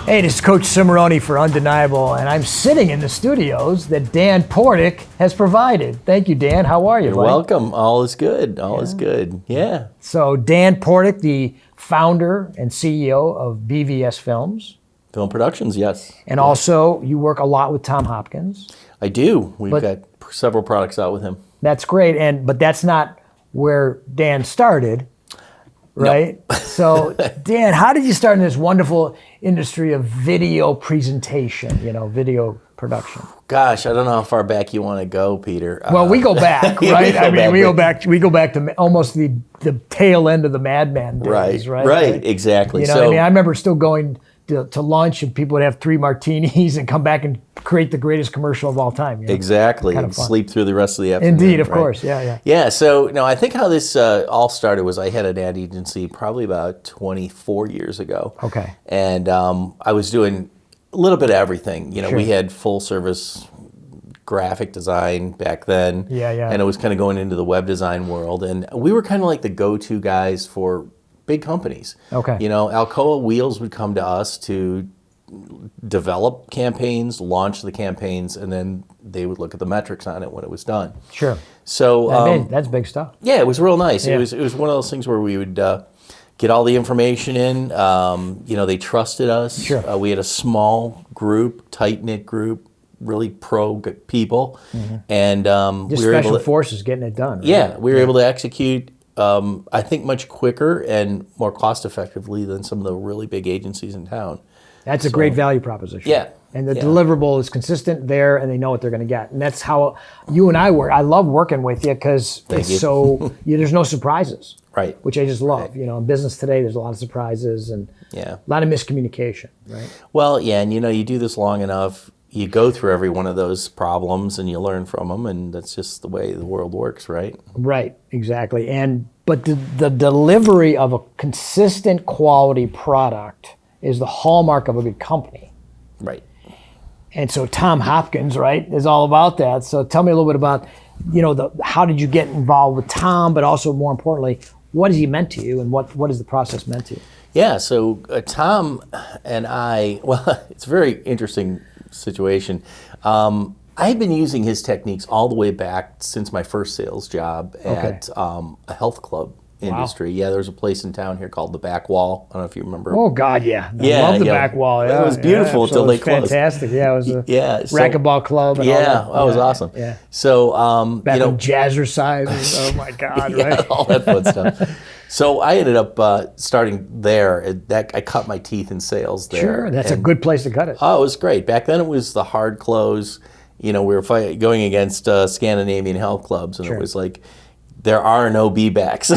Hey, this is Coach Cimarroni for Undeniable, and I'm sitting in the studios that Dan Portik has provided. Thank you, Dan. How are you, You're buddy? welcome. All is good. All is good. Yeah. So Dan Portik, the founder and CEO of BVS Films. Film Productions, yes. And also, you work a lot with Tom Hopkins. I do. We've got several products out with him. That's great, but that's not where Dan started, right? No. So, Dan, how did you start in this wonderful industry of video presentation, video production? Gosh, I don't know how far back you want to go, Peter. Well, we go back, right? We go back to almost the tail end of the Madman days, right? Right, exactly. I remember still going to lunch and people would have 3 martinis and come back and create the greatest commercial of all time. Exactly, and sleep through the rest of the afternoon. Indeed, of course, yeah. Yeah, so I think how this all started was I had an ad agency probably about 24 years ago. Okay. And I was doing a little bit of everything. Sure. We had full service graphic design back then. Yeah. And it was kind of going into the web design world. And we were kind of like the go-to guys for big companies. Okay. Alcoa Wheels would come to us to develop campaigns, launch the campaigns, and then they would look at the metrics on it when it was done. Sure. So that's big stuff. Yeah, it was real nice. Yeah. It was one of those things where we would get all the information in. They trusted us. Sure. We had a small group, tight-knit group, really pro people, and Just we were special able to, forces getting it done. Right? Yeah, we were able to execute. I think much quicker and more cost effectively than some of the really big agencies in town. That's a great value proposition. Yeah. And the deliverable is consistent there, and they know what they're going to get. And that's how you and I work. I love working with you because there's no surprises. Right. Which I just love. Right. In business today, there's a lot of surprises and a lot of miscommunication. Right. Well, yeah, and you do this long enough, you go through every one of those problems and you learn from them, and that's just the way the world works, right? Right, exactly. But the delivery of a consistent quality product is the hallmark of a good company. Right. And so Tom Hopkins, right, is all about that. So tell me a little bit about, how did you get involved with Tom, but also more importantly, what has he meant to you and what is the process meant to you? Yeah, so Tom and I, it's a very interesting situation. I had been using his techniques all the way back since my first sales job at a health club industry. Wow. Yeah, there was a place in town here called the Back Wall. I don't know if you remember. Oh God, yeah. I love the Back Wall. Yeah, it was beautiful until they closed. Fantastic. Yeah, it was a racquetball club. And all that. That was awesome. Yeah. So back on Jazzercise. Oh my God, right? All that fun stuff. So I ended up starting there. I cut my teeth in sales there. Sure, that's a good place to cut it. Oh, it was great. Back then it was the hard close. We were going against Scandinavian health clubs, and it was like, there are no be-backs.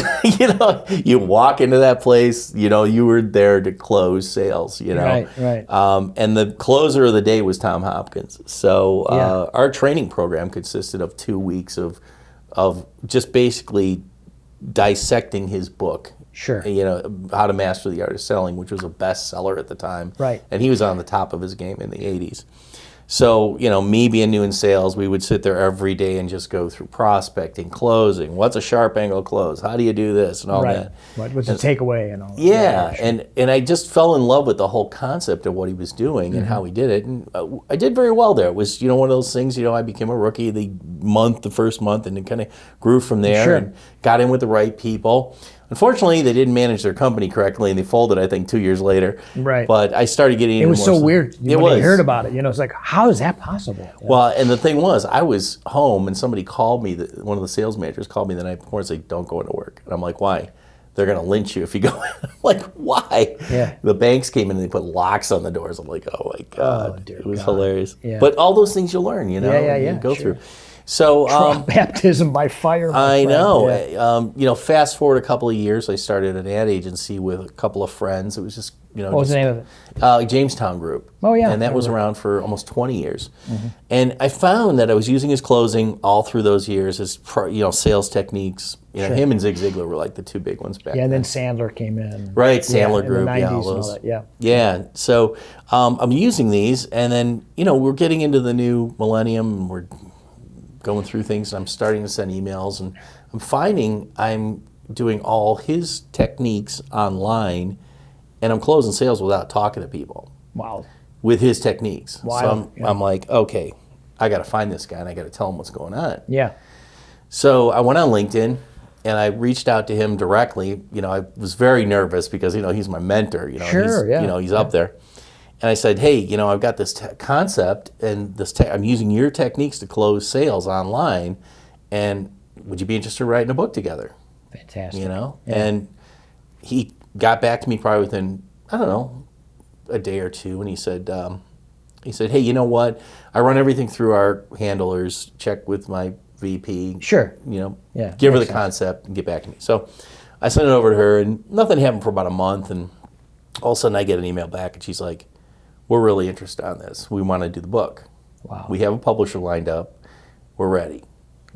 You walk into that place, you were there to close sales, Right. And the closer of the day was Tom Hopkins. So our training program consisted of 2 weeks of just basically dissecting his book. Sure. How to Master the Art of Selling, which was a bestseller at the time. Right. And he was on the top of his game in the 80s. So, me being new in sales, we would sit there every day and just go through prospecting, closing. What's a sharp angle close? How do you do this and all that? What was the takeaway and all that? Yeah, and I just fell in love with the whole concept of what he was doing and how he did it. And I did very well there. It was, one of those things, I became a rookie the first month, and it kind of grew from there and got in with the right people. Unfortunately, they didn't manage their company correctly, and they folded, I think, 2 years later. Right. But I started getting into it was so weird when I heard about it. It's like, how is that possible? Yeah. Well, and the thing was, I was home, and somebody called me, one of the sales managers called me the night before and said, don't go into work. And I'm like, why? They're going to lynch you if you go in. I'm like, why? Yeah. The banks came in and they put locks on the doors. I'm like, oh, my God. It was hilarious. Yeah. But all those things you learn, you go through. So baptism by fire. I know. Yeah. Fast forward a couple of years, I started an ad agency with a couple of friends. It was just what was the name of it? Jamestown Group. Oh yeah. And that was around for almost 20 years. And I found that I was using his closing all through those years as sales techniques. Him and Zig Ziglar were like the 2 big ones back then. Yeah, and then Sandler came in. Right, Sandler Group. In the 90s all those. and all that. Yeah. Yeah. So I'm using these, and then we're getting into the new millennium, and we're going through things, and I'm starting to send emails, and I'm finding I'm doing all his techniques online, and I'm closing sales without talking to people. Wow. with his techniques. Wow. So I'm like, okay, I got to find this guy and I got to tell him what's going on. Yeah. So I went on LinkedIn and I reached out to him directly. You know, I was very nervous because, you know, he's my mentor, you know, Sure, you know, he's up there. And I said, hey, you know, I've got this concept and I'm using your techniques to close sales online. And would you be interested in writing a book together? Fantastic. You know, and he got back to me probably within, I don't know, a day or two. And he said, hey, you know what? I run everything through our handlers, check with my VP. Sure. You know, give her the concept and get back to me. So I sent it over to her and nothing happened for about a month. And all of a sudden I get an email back and she's like, we're really interested on this. We want to do the book. Wow. We have a publisher lined up. We're ready.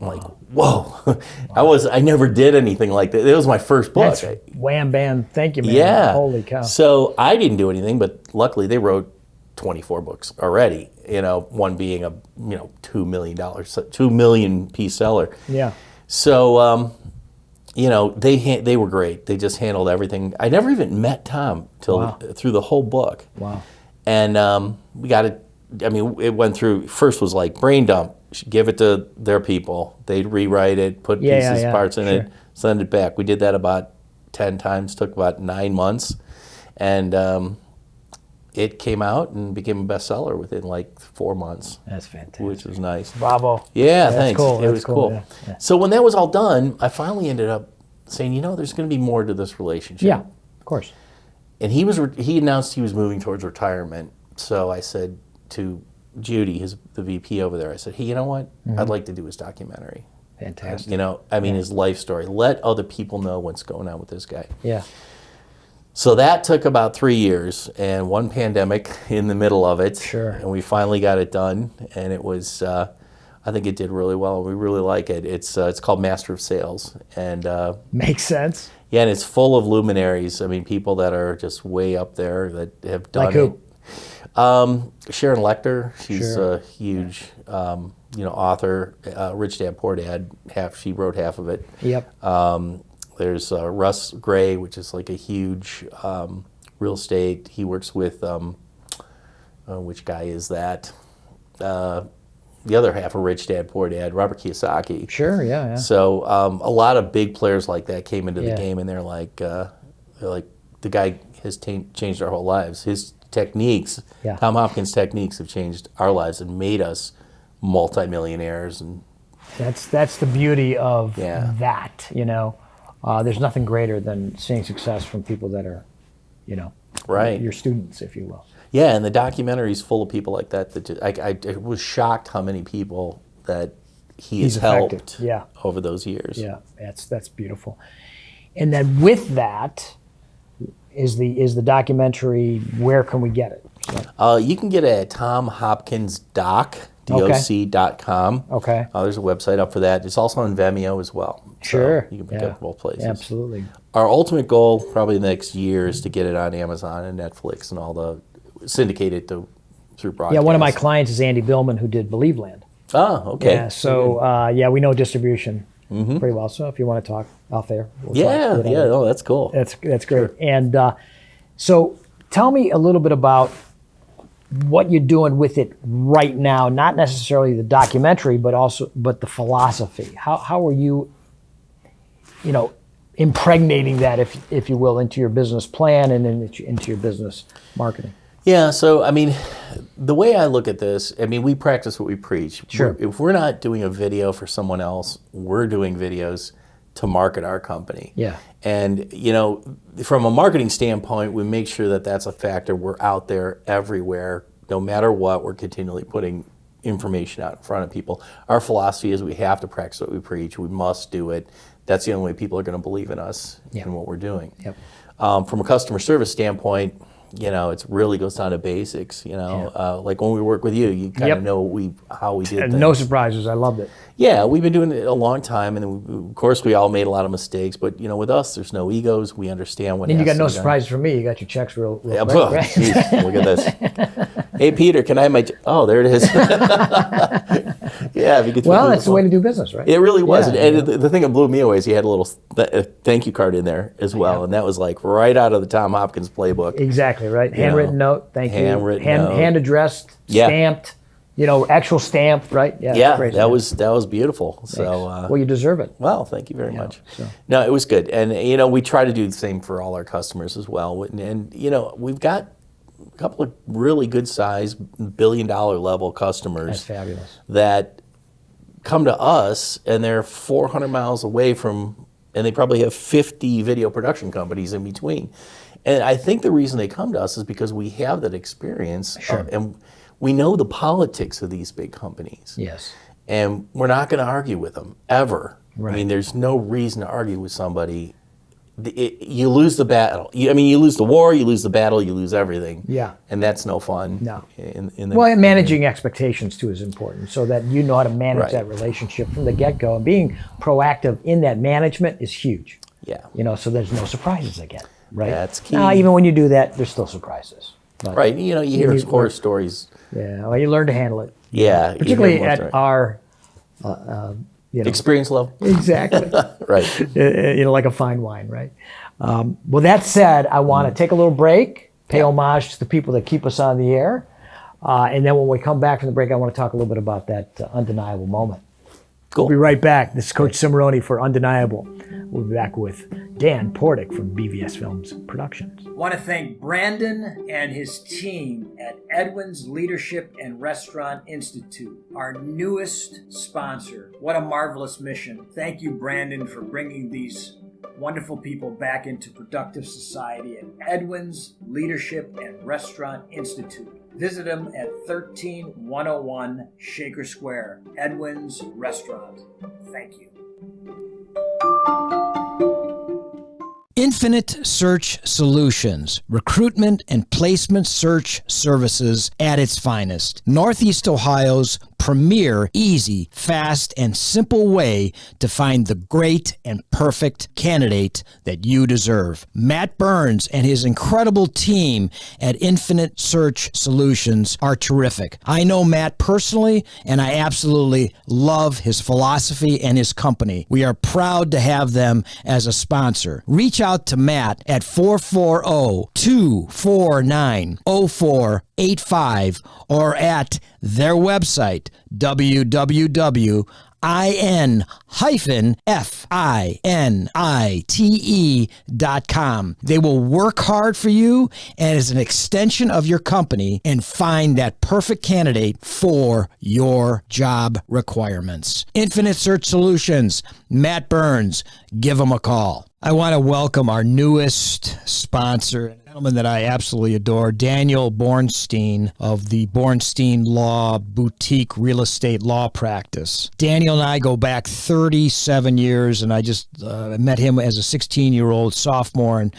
I'm like, whoa. I never did anything like that. It was my first book. That's wham, bam, thank you, man. Yeah. Holy cow. So I didn't do anything, but luckily they wrote 24 books already. You know, one being a, you know, $2 million piece seller. Yeah. So, you know, they were great. They just handled everything. I never even met Tom through the whole book. Wow. And we got it. I mean, it went through. First was like brain dump. Give it to their people. They'd rewrite it, put parts in it, send it back. We did that about 10 times. Took about 9 months, and it came out and became a bestseller within like 4 months. That's fantastic. Which was nice. Bravo. Yeah, That's thanks. Cool. It was cool. Yeah. So when that was all done, I finally ended up saying, you know, there's going to be more to this relationship. Yeah, of course. And he announced he was moving towards retirement. So I said to Judy, the VP over there, I said, hey, you know what? I'd like to do his documentary. Fantastic. You know, I mean, his life story. Let other people know what's going on with this guy. Yeah. So that took about 3 years and one pandemic in the middle of it. Sure. And we finally got it done. And it was, I think it did really well. We really like it. It's called Master of Sales. And makes sense. Yeah, and it's full of luminaries. I mean, people that are just way up there that have done like who? Sharon Lechter, she's a huge, you know, author. Rich Dad Poor Dad, she wrote half of it. Yep. There's Russ Gray, which is like a huge real estate. He works with, which guy is that? The other half of Rich Dad Poor Dad, Robert Kiyosaki. Sure, yeah. So a lot of big players like that came into the game, and they're like, the guy has changed our whole lives. His techniques, Tom Hopkins' techniques, have changed our lives and made us multimillionaires. And that's the beauty of that. You know, there's nothing greater than seeing success from people that are, you know, your students, if you will. Yeah, and the documentary's full of people like that. I was shocked how many people that he has helped over those years. Yeah, that's beautiful. And then with that is the documentary. Where can we get it? So. You can get it at tomhopkinsdoc.com. Okay. There's a website up for that. It's also on Vimeo as well. Sure. So you can pick up both places. Absolutely. Our ultimate goal, probably the next year, is to get it on Amazon and Netflix and all the syndicated through broadcast. Yeah, one of my clients is Andy Billman, who did Believeland. Oh, okay. Yeah, so we know distribution pretty well. So if you want to talk out there, no, that's cool. That's great. Sure. And so tell me a little bit about what you're doing with it right now. Not necessarily the documentary, but the philosophy. How are you, you know, impregnating that, if you will, into your business plan and into your business marketing? Yeah, so I mean, the way I look at this, I mean, we practice what we preach. Sure. If we're not doing a video for someone else, we're doing videos to market our company. Yeah. And, you know, from a marketing standpoint, we make sure that that's a factor. We're out there everywhere. No matter what, we're continually putting information out in front of people. Our philosophy is we have to practice what we preach. We must do it. That's the only way people are going to believe in us and what we're doing. Yep. From a customer service standpoint, you know, it really goes down to basics. You know, like when we work with you, you kind of know how we did things. No surprises. I loved it. Yeah, we've been doing it a long time, and of course, we all made a lot of mistakes. But you know, with us, there's no egos. We understand what. And you got no surprises from me. You got your checks real quick, right? Geez, look at this. Hey, Peter, can I have my? Oh, there it is. Yeah, Yeah, if you could. Well, that's the way to do business, right? It really was. Yeah, And the thing that blew me away is he had a little thank you card in there as well. And that was like right out of the Tom Hopkins playbook. Exactly, right? Handwritten note, thank you. Hand addressed, stamped, actual stamp, right? Yeah, Yeah, great, that was beautiful. Thanks. So well, you deserve it. Well, thank you very much. So. No, it was good. And we try to do the same for all our customers as well. And we've got a couple of really good sized $1 billion level customers. That's fabulous. That come to us and they're 400 miles away from, and they probably have 50 video production companies in between. And I think the reason they come to us is because we have that experience. Sure. And we know the politics of these big companies. Yes. And we're not going to argue with them, ever. Right. I mean, there's no reason to argue with somebody. You lose the battle. You lose the war, you lose the battle, you lose everything. Yeah. And that's no fun. No. And managing expectations, too, is important so that you know how to manage that relationship from the get-go. And being proactive in that management is huge. Yeah. So there's no surprises again, right? That's key. Now, even when you do that, there's still surprises. But right. You hear horror stories. Yeah. Well, you learn to handle it. Yeah. Particularly at our... experience level. Exactly. Right. Like a fine wine, right? Well, that said, I want to take a little break, pay homage to the people that keep us on the air. And then when we come back from the break, I want to talk a little bit about that undeniable moment. Cool. We'll be right back. This is Coach Cimarroni for Undeniable. We'll be back with Dan Portik from BVS Films Productions. I want to thank Brandon and his team at Edwin's Leadership and Restaurant Institute, our newest sponsor. What a marvelous mission. Thank you, Brandon, for bringing these wonderful people back into productive society at Edwin's Leadership and Restaurant Institute. Visit them at 13101 Shaker Square, Edwin's Restaurant. Thank you. Infinite Search Solutions, recruitment and placement search services at its finest. Northeast Ohio's premier, easy, fast, and simple way to find the great and perfect candidate that you deserve. Matt Burns and his incredible team at Infinite Search Solutions are terrific. I know Matt personally, and I absolutely love his philosophy and his company. We are proud to have them as a sponsor. Reach out to Matt at 440-249-0485 or at their website, www.in-finite.com. They will work hard for you and as an extension of your company and find that perfect candidate for your job requirements. Infinite Search Solutions, Matt Burns, give them a call. I want to welcome our newest sponsor, a gentleman that I absolutely adore, Daniel Bornstein of the Bornstein Law Boutique Real Estate Law Practice. Daniel and I go back 37 years, and I just met him as a 16-year-old sophomore, and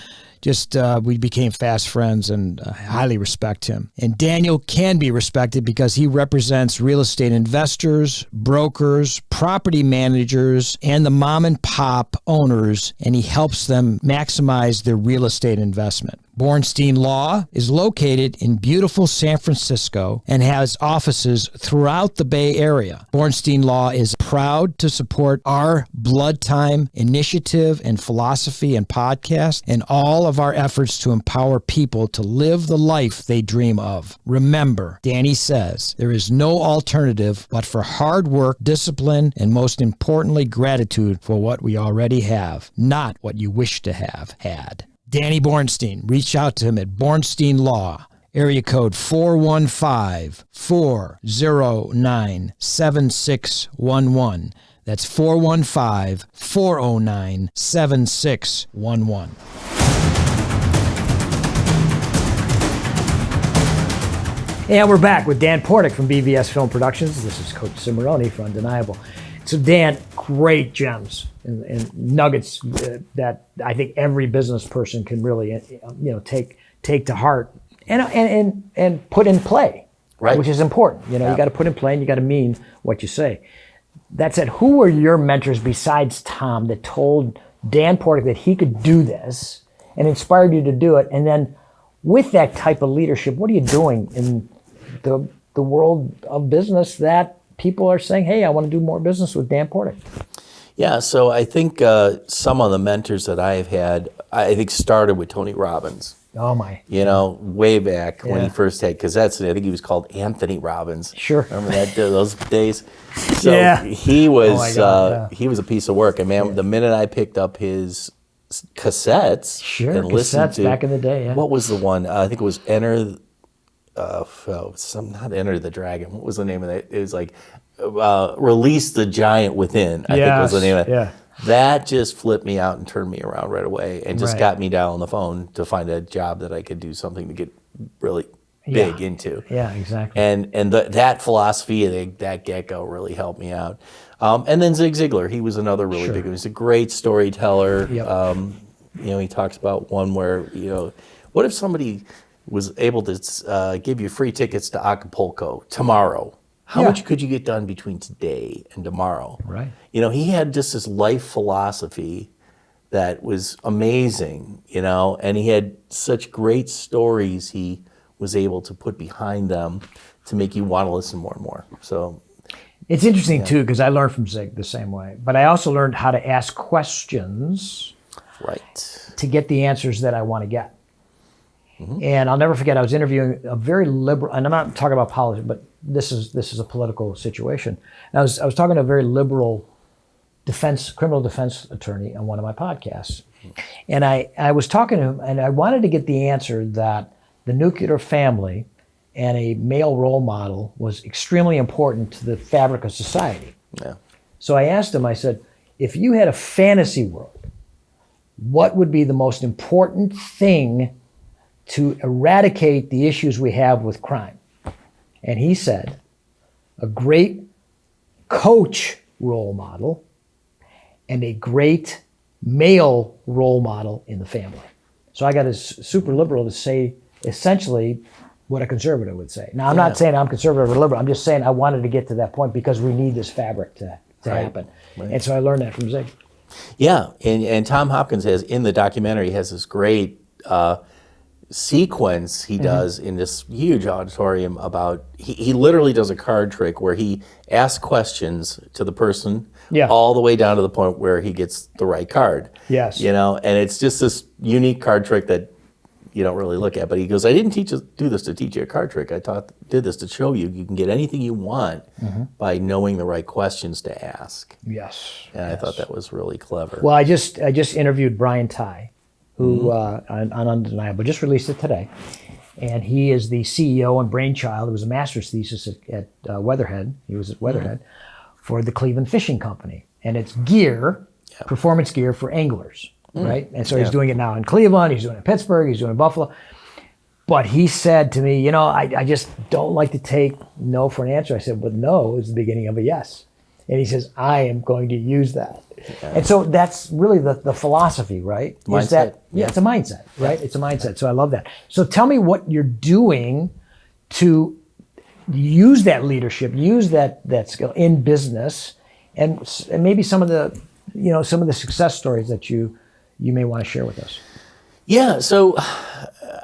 we became fast friends, and I highly respect him. And Daniel can be respected because he represents real estate investors, brokers, property managers, and the mom and pop owners, and he helps them maximize their real estate investment. Bornstein Law is located in beautiful San Francisco and has offices throughout the Bay Area. Bornstein Law is proud to support our Blood Time initiative and philosophy and podcast and all of our efforts to empower people to live the life they dream of. Remember, Danny says, there is no alternative but for hard work, discipline, and most importantly, gratitude for what we already have, not what you wish to have had. Danny Bornstein. Reach out to him at Bornstein Law, area code 415-409-7611. That's 415-409-7611. And we're back with Dan Portik from BVS Film Productions. This is Coach Cimarroni for Undeniable. So Dan, great gems and nuggets that I think every business person can really, take to heart and put in play, right? Which is important. You got to put in play and you got to mean what you say. That said, who were your mentors besides Tom that told Dan Portik that he could do this and inspired you to do it? And then with that type of leadership, what are you doing in the world of business that people are saying, hey, I want to do more business with Dan Portik? Yeah, so I think some of the mentors that I have had, I think started with Tony Robbins. Oh my! Way back when he first had cassettes, and I think he was called Anthony Robbins. Sure. Remember those days? So he was he was a piece of work. And man, the minute I picked up his cassettes and listened to back in the day, what was the one? I think it was Enter not Enter the Dragon. What was the name of that? It was like Release the Giant Within, I think was the name of it. Yeah. That just flipped me out and turned me around right away and just got me down on the phone to find a job that I could do something to get really big into. Yeah, exactly. And that philosophy, that get-go really helped me out. And then Zig Ziglar, he was another really big one. He's a great storyteller. Yep. He talks about one where, what if somebody was able to give you free tickets to Acapulco tomorrow? How much could you get done between today and tomorrow? Right. He had just this life philosophy that was amazing, and he had such great stories he was able to put behind them to make you want to listen more and more. So it's interesting too, because I learned from Zig the same way, but I also learned how to ask questions to get the answers that I want to get. Mm-hmm. And I'll never forget, I was interviewing a very liberal, and I'm not talking about politics, but this is a political situation. And I was talking to a very liberal criminal defense attorney on one of my podcasts. And I was talking to him, and I wanted to get the answer that the nuclear family and a male role model was extremely important to the fabric of society. Yeah. So I asked him, I said, if you had a fantasy world, what would be the most important thing to eradicate the issues we have with crime? And he said, a great coach role model and a great male role model in the family. So I got a super liberal to say essentially what a conservative would say. Now, I'm not saying I'm conservative or liberal. I'm just saying I wanted to get to that point because we need this fabric to happen. Right. And so I learned that from Zig. Yeah, and Tom Hopkins in the documentary, has this great sequence he does in this huge auditorium about, he literally does a card trick where he asks questions to the person all the way down to the point where he gets the right card. Yes. And it's just this unique card trick that you don't really look at. But he goes, I didn't do this to teach you a card trick. I did this to show you can get anything you want by knowing the right questions to ask. Yes. And I thought that was really clever. Well, I just interviewed Brian Ty, who on Undeniable just released it today, and he is the CEO and brainchild. It was a master's thesis at Weatherhead. He was at Weatherhead for the Cleveland Fishing Company, and it's gear, performance gear for anglers, right? And so he's doing it now in Cleveland. He's doing it in Pittsburgh. He's doing it in Buffalo. But he said to me, I just don't like to take no for an answer. I said, but no is the beginning of a yes. And he says, I am going to use that. Yeah. And so that's really the philosophy, right? Mindset. Is that, it's a mindset, right? It's a mindset. So I love that. So tell me what you're doing to use that leadership, use that skill in business, and maybe some of the success stories that you may want to share with us. Yeah, so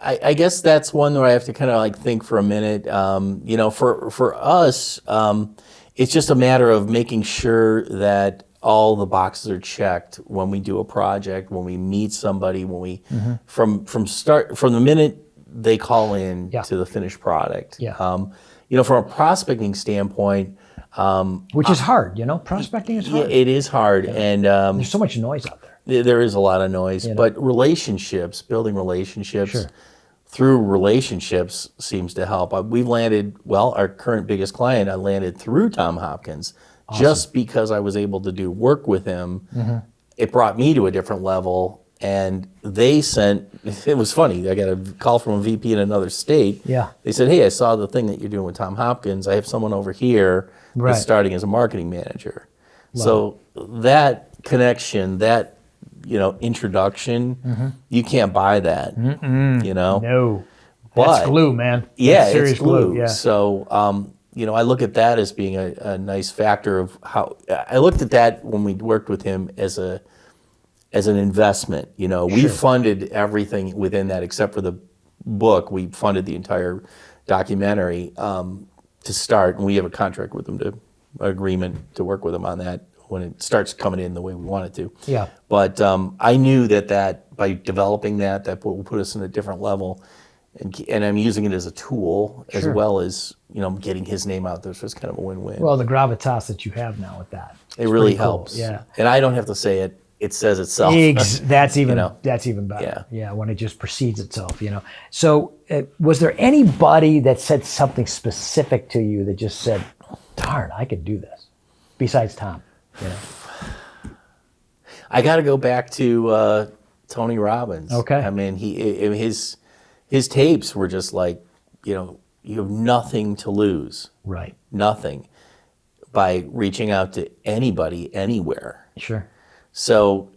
I guess that's one where I have to kind of think for a minute. For us, it's just a matter of making sure that all the boxes are checked when we do a project, when we meet somebody, when we from the minute they call in to the finished product. Yeah. From a prospecting standpoint, which is hard. Prospecting is hard. Yeah, it is hard, and there's so much noise out there. There is a lot of noise, but building relationships through relationships seems to help. We've landed, our current biggest client, I landed through Tom Hopkins. Awesome. Just because I was able to do work with him, it brought me to a different level. And it was funny, I got a call from a VP in another state. Yeah. They said, hey, I saw the thing that you're doing with Tom Hopkins. I have someone over here that's starting as a marketing manager. So that connection, that introduction, you can't buy that. No. But, that's glue, man. Yeah, it's glue. Yeah. So, I look at that as being a nice factor of how I looked at that when we worked with him as an investment. We funded everything within that except for the book. We funded the entire documentary to start, and we have a contract with them to agreement to work with him on that when it starts coming in the way we want it to. Yeah. But I knew that by developing that will put us in a different level, and I'm using it as a tool as well as getting his name out there. So it's kind of a win-win. Well, the gravitas that you have now with that, it really cool. helps. Yeah. And I don't have to say it; it says itself. That's even better. Yeah. When it just precedes itself. So, was there anybody that said something specific to you that just said, "Darn, I could do this," besides Tom? I got to go back to Tony Robbins. Okay. I mean, his tapes were just like, you have nothing to lose. Right. Nothing by reaching out to anybody, anywhere. Sure. So,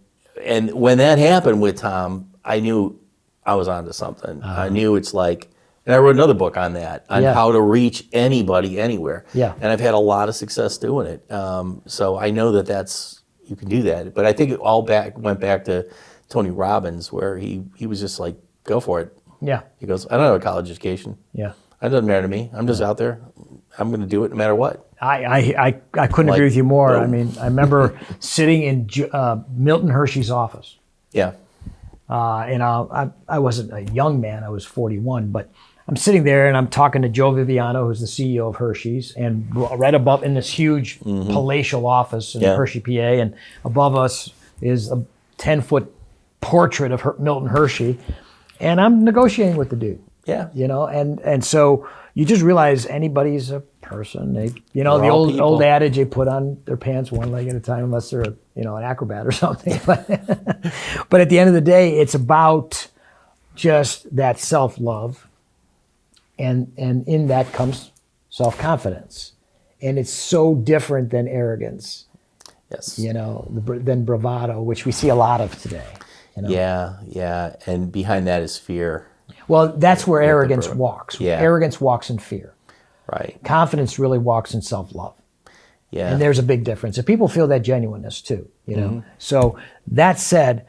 and when that happened with Tom, I knew I was onto something. I knew it's like, and I wrote another book on that, on how to reach anybody, anywhere. Yeah. And I've had a lot of success doing it. So I know you can do that. But I think it all went back to Tony Robbins, where he was just like, go for it. Yeah. He goes, I don't have a college education. Yeah. That doesn't matter to me. I'm just out there. I'm going to do it no matter what. I couldn't agree with you more. I mean, I remember sitting in Milton Hershey's office. Yeah. And I wasn't a young man. I was 41, but I'm sitting there and I'm talking to Joe Viviano, who's the CEO of Hershey's, and right above in this huge palatial office in Hershey, PA, and above us is a 10-foot portrait of Milton Hershey, and I'm negotiating with the dude. Yeah. And so you just realize anybody's a person. They, the old adage, they put on their pants one leg at a time, unless they're an acrobat or something. But at the end of the day, it's about just that self-love. And in that comes self-confidence. And it's so different than arrogance. Yes. Than bravado, which we see a lot of today. Yeah. And behind that is fear. Well, that's where arrogance walks. Yeah. Arrogance walks in fear. Right. Confidence really walks in self-love. Yeah. And there's a big difference. And people feel that genuineness too, So that said,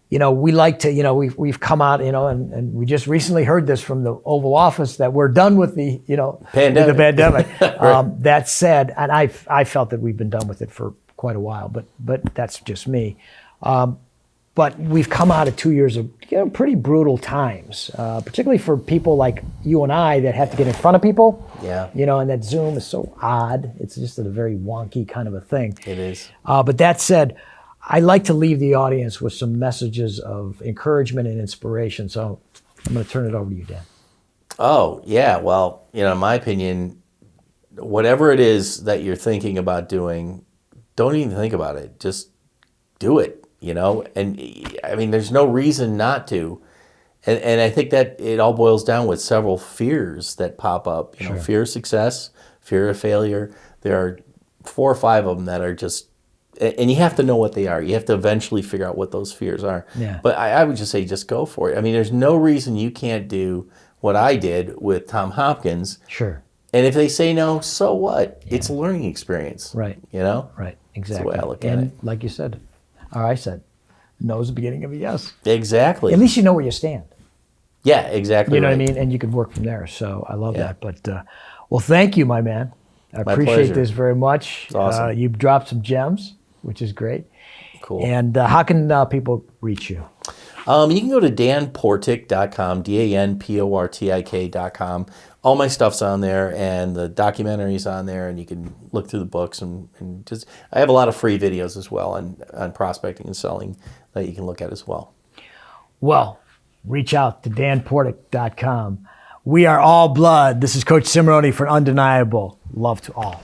we like to, we've come out, and we just recently heard this from the Oval Office that we're done with the, pandemic. The pandemic. Right. That said, and I felt that we've been done with it for quite a while, but that's just me. But we've come out of 2 years of pretty brutal times, particularly for people like you and I that have to get in front of people. Yeah. And that Zoom is so odd. It's just a very wonky kind of a thing. It is. But that said, I like to leave the audience with some messages of encouragement and inspiration. So I'm going to turn it over to you, Dan. Oh, yeah. Well, in my opinion, whatever it is that you're thinking about doing, don't even think about it. Just do it. And I mean, there's no reason not to. And I think that it all boils down with several fears that pop up. Fear of success, fear of failure. There are 4 or 5 of them that are just, and you have to know what they are. You have to eventually figure out what those fears are. Yeah. But I would just say, just go for it. I mean, there's no reason you can't do what I did with Tom Hopkins. Sure. And if they say no, so what? Yeah. It's a learning experience. Right. Right. Exactly. That's the way I look at it. And like you said, or I said, no is the beginning of a yes. Exactly. At least you know where you stand. Yeah, exactly. You know what I mean? And you can work from there. So I love that. But, well, thank you, my man. I appreciate this very much. It's awesome. You've dropped some gems, which is great. Cool. And how can people reach you? You can go to danportik.com, DANPORTIK.com. All my stuff's on there, and the documentary's on there, and you can look through the books and just. I have a lot of free videos as well on prospecting and selling that you can look at as well. Well, reach out to danportik.com. We are all blood. This is Coach Cimarroni for Undeniable. Love to all.